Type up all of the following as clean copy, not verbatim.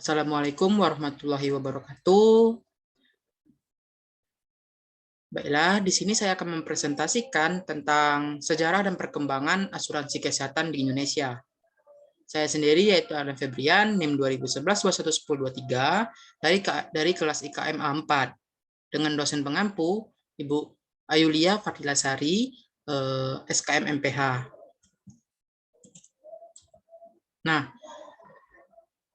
Assalamualaikum warahmatullahi wabarakatuh. Baiklah, di sini saya akan mempresentasikan tentang sejarah dan perkembangan asuransi kesehatan di Indonesia. Saya sendiri yaitu Alan Febrian, NIM 2011-211023 dari kelas IKM A4 dengan dosen pengampu Ibu Ayulia Fadilasari, SKM MPH. Nah,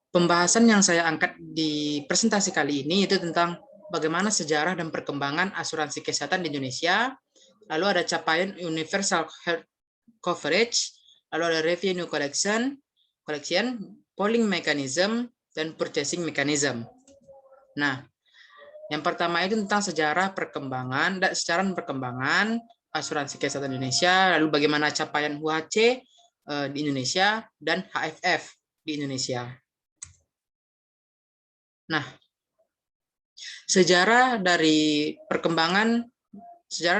pembahasan yang saya angkat di presentasi kali ini itu tentang bagaimana sejarah dan perkembangan asuransi kesehatan di Indonesia, lalu ada capaian universal health coverage, lalu ada revenue collection, polling mechanism, dan purchasing mechanism. Nah, yang pertama itu tentang sejarah perkembangan dan sejarah perkembangan asuransi kesehatan Indonesia, lalu bagaimana capaian UHC di Indonesia dan HFF di Indonesia. Nah, sejarah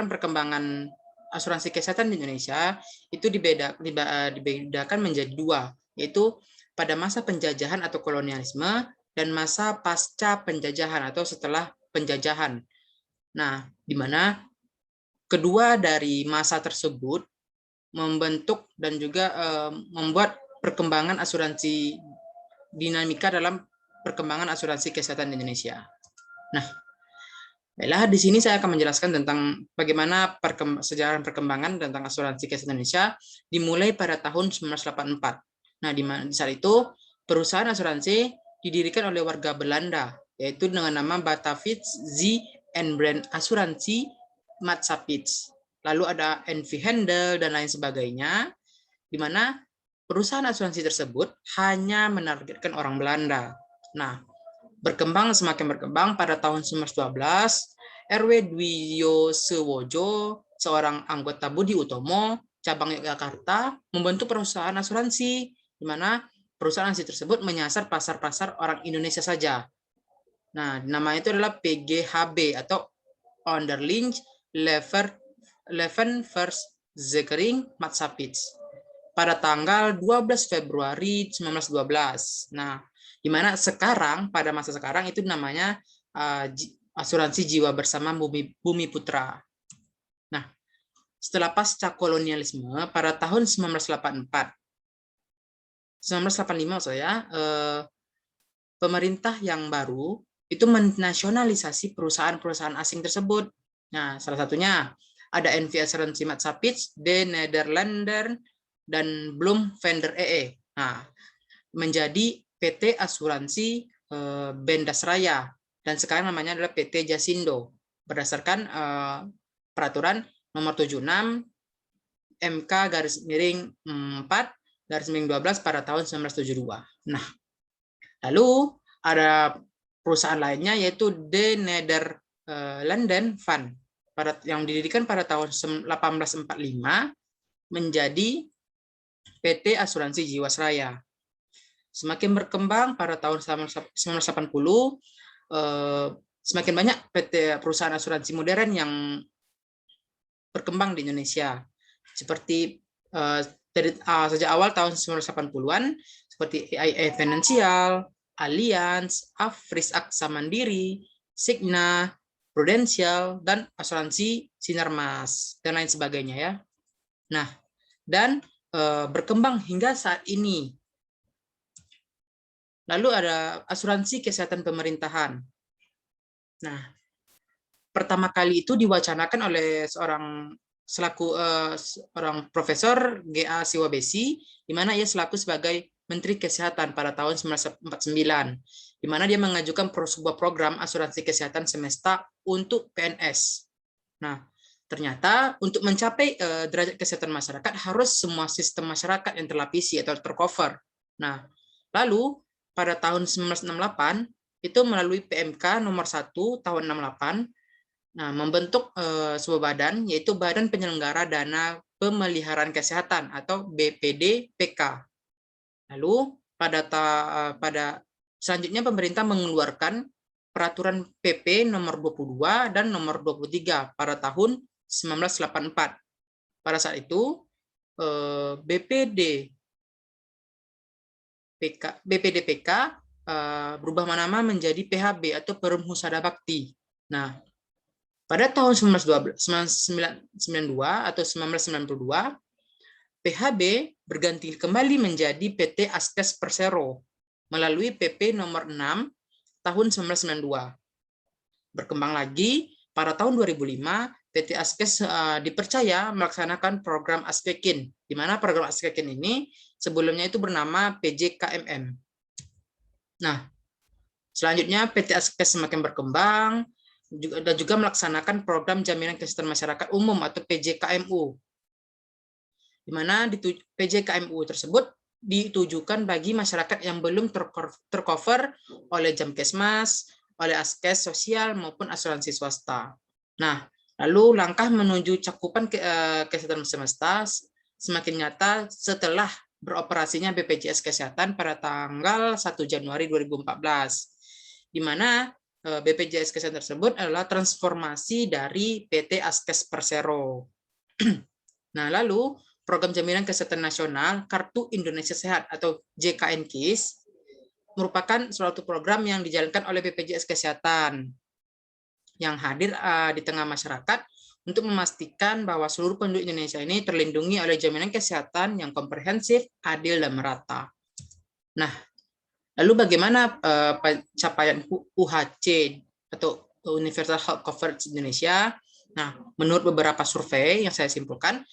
perkembangan asuransi kesehatan di Indonesia itu dibedakan menjadi dua, yaitu pada masa penjajahan atau kolonialisme dan masa pasca penjajahan atau setelah penjajahan. Nah, di mana kedua dari masa tersebut membentuk dan juga membuat perkembangan asuransi, dinamika dalam perkembangan asuransi kesehatan di Indonesia. Nah, baiklah, di sini saya akan menjelaskan tentang bagaimana sejarah perkembangan tentang asuransi kesehatan Indonesia dimulai pada tahun 1984. Nah, di saat itu perusahaan asuransi didirikan oleh warga Belanda, yaitu dengan nama Batavia Zee and Brand Asuransi Matsapits. Lalu ada NV Handel dan lain sebagainya, di mana perusahaan asuransi tersebut hanya menargetkan orang Belanda. Nah, semakin berkembang pada tahun 1912, RW Dwiyo Sewojo, seorang anggota Budi Utomo, cabang Yogyakarta, membentuk perusahaan asuransi, di mana perusahaan asuransi tersebut menyasar pasar-pasar orang Indonesia saja. Nah, namanya itu adalah PGHB atau Onderling Levenverzekering Matsapits pada tanggal 12 Februari 1912. Nah, di mana sekarang pada masa sekarang itu namanya asuransi jiwa bersama Bumi Putra. Nah, setelah pasca kolonialisme pada tahun 1985 pemerintah yang baru itu menasionalisasi perusahaan-perusahaan asing tersebut. Nah, salah satunya ada NV Asuransi Matsapits, De Nederlander, dan Bloem Vender EE. Nah, menjadi PT Asuransi Bendasraya, dan sekarang namanya adalah PT Jasindo berdasarkan peraturan nomor 76 MK/4/12 pada tahun 1972. Nah, lalu ada perusahaan lainnya yaitu De Nederlanden Van yang didirikan pada tahun 1845 menjadi PT Asuransi Jiwasraya. Semakin berkembang pada tahun 1980, semakin banyak perusahaan asuransi modern yang berkembang di Indonesia. Seperti sejak awal tahun 1980-an, seperti AIA Financial, Allianz, Afris Aksa Mandiri, Signa, Prudential, dan asuransi Sinarmas, dan lain sebagainya ya. Nah, dan berkembang hingga saat ini. Lalu ada asuransi kesehatan pemerintahan. Nah, pertama kali itu diwacanakan oleh seorang Profesor G.A. Siwabesi, di mana ia selaku sebagai Menteri Kesehatan pada tahun 1949, di mana dia mengajukan sebuah program asuransi kesehatan semesta untuk PNS. Nah, ternyata untuk mencapai derajat kesehatan masyarakat harus semua sistem masyarakat yang terlapisi atau tercover. Nah, lalu pada tahun 1968 itu melalui PMK nomor 1 tahun 68, nah, membentuk sebuah badan, yaitu Badan Penyelenggara Dana Pemeliharaan Kesehatan atau BPDPK. Lalu pada selanjutnya pemerintah mengeluarkan peraturan PP nomor 22 dan nomor 23 pada tahun 1984. Pada saat itu BPDPK berubah nama menjadi PHB atau Perum Husada Bakti. Nah, pada tahun 1992 atau 1992, PHB berganti kembali menjadi PT Askes Persero melalui PP nomor 6 tahun 1992. Berkembang lagi, pada tahun 2005, PT Askes dipercaya melaksanakan program Askekin, di mana program Askekin ini sebelumnya itu bernama PJKMM. Nah, selanjutnya PT Askes semakin berkembang dan juga melaksanakan program jaminan kesehatan masyarakat umum atau PJKMU, di mana PJKMU tersebut ditujukan bagi masyarakat yang belum tercover oleh Jamkesmas, oleh Askes sosial maupun asuransi swasta. Nah, lalu langkah menuju cakupan kesehatan semesta semakin nyata setelah beroperasinya BPJS Kesehatan pada tanggal 1 Januari 2014, di mana BPJS Kesehatan tersebut adalah transformasi dari PT Askes Persero. Nah, lalu Program Jaminan Kesehatan Nasional Kartu Indonesia Sehat atau JKN-KIS merupakan suatu program yang dijalankan oleh BPJS Kesehatan yang hadir di tengah masyarakat untuk memastikan bahwa seluruh penduduk Indonesia ini terlindungi oleh jaminan kesehatan yang komprehensif, adil, dan merata. Nah, lalu bagaimana capaian UHC atau Universal Health Coverage Indonesia? Nah, menurut beberapa survei yang saya simpulkan,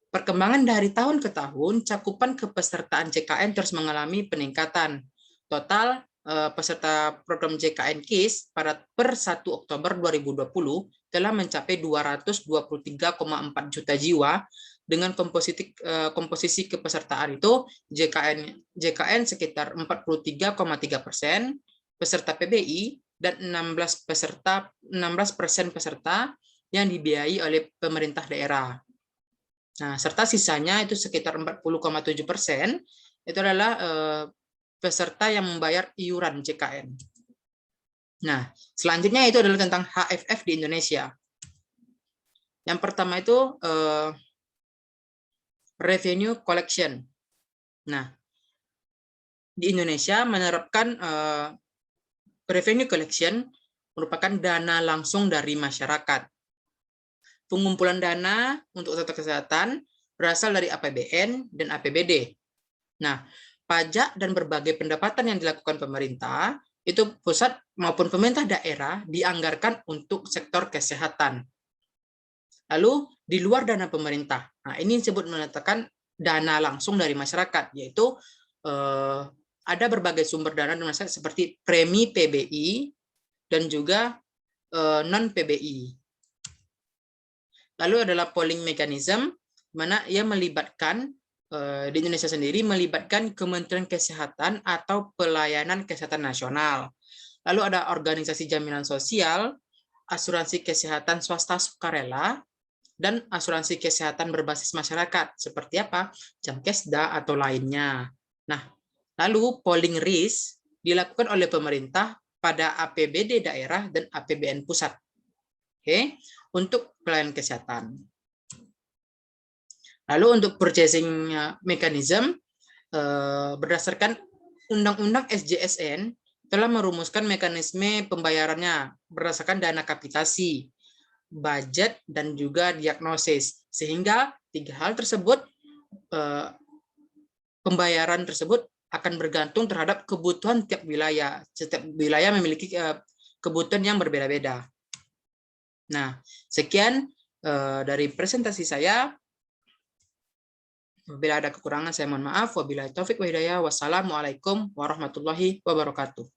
perkembangan dari tahun ke tahun, cakupan kepesertaan JKN terus mengalami peningkatan. Total peserta program JKN-KIS per 1 Oktober 2020 telah mencapai 223,4 juta jiwa dengan komposisi kepesertaan itu JKN sekitar 43,3%, peserta PBI dan 16% peserta yang dibiayai oleh pemerintah daerah. Nah, serta sisanya itu sekitar 40,7% itu adalah peserta yang membayar iuran JKN. Nah, selanjutnya itu adalah tentang HFF di Indonesia. Yang pertama itu revenue collection. Nah, di Indonesia menerapkan revenue collection merupakan dana langsung dari masyarakat. Pengumpulan dana untuk sektor kesehatan berasal dari APBN dan APBD. Nah, pajak dan berbagai pendapatan yang dilakukan pemerintah, itu pusat maupun pemerintah daerah dianggarkan untuk sektor kesehatan. Lalu, di luar dana pemerintah, nah ini disebut menyatakan dana langsung dari masyarakat, yaitu ada berbagai sumber dana dari masyarakat seperti premi PBI dan juga non-PBI. Lalu adalah polling mechanism, mana ia melibatkan di Indonesia sendiri melibatkan Kementerian Kesehatan atau Pelayanan Kesehatan Nasional. Lalu ada organisasi jaminan sosial, asuransi kesehatan swasta sukarela, dan asuransi kesehatan berbasis masyarakat seperti apa? Jamkesda atau lainnya. Nah, lalu polling risk dilakukan oleh pemerintah pada APBD daerah dan APBN pusat. Oke, untuk pelayanan kesehatan. Lalu untuk purchasing mechanism, berdasarkan Undang-Undang SJSN telah merumuskan mekanisme pembayarannya berdasarkan dana kapitasi, budget, dan juga diagnosis. Sehingga tiga hal tersebut, pembayaran tersebut akan bergantung terhadap kebutuhan tiap wilayah. Setiap wilayah memiliki kebutuhan yang berbeda-beda. Nah, sekian dari presentasi saya. Bila ada kekurangan, saya mohon maaf. Wabillahi taufik wa hidayah. Wassalamualaikum warahmatullahi wabarakatuh.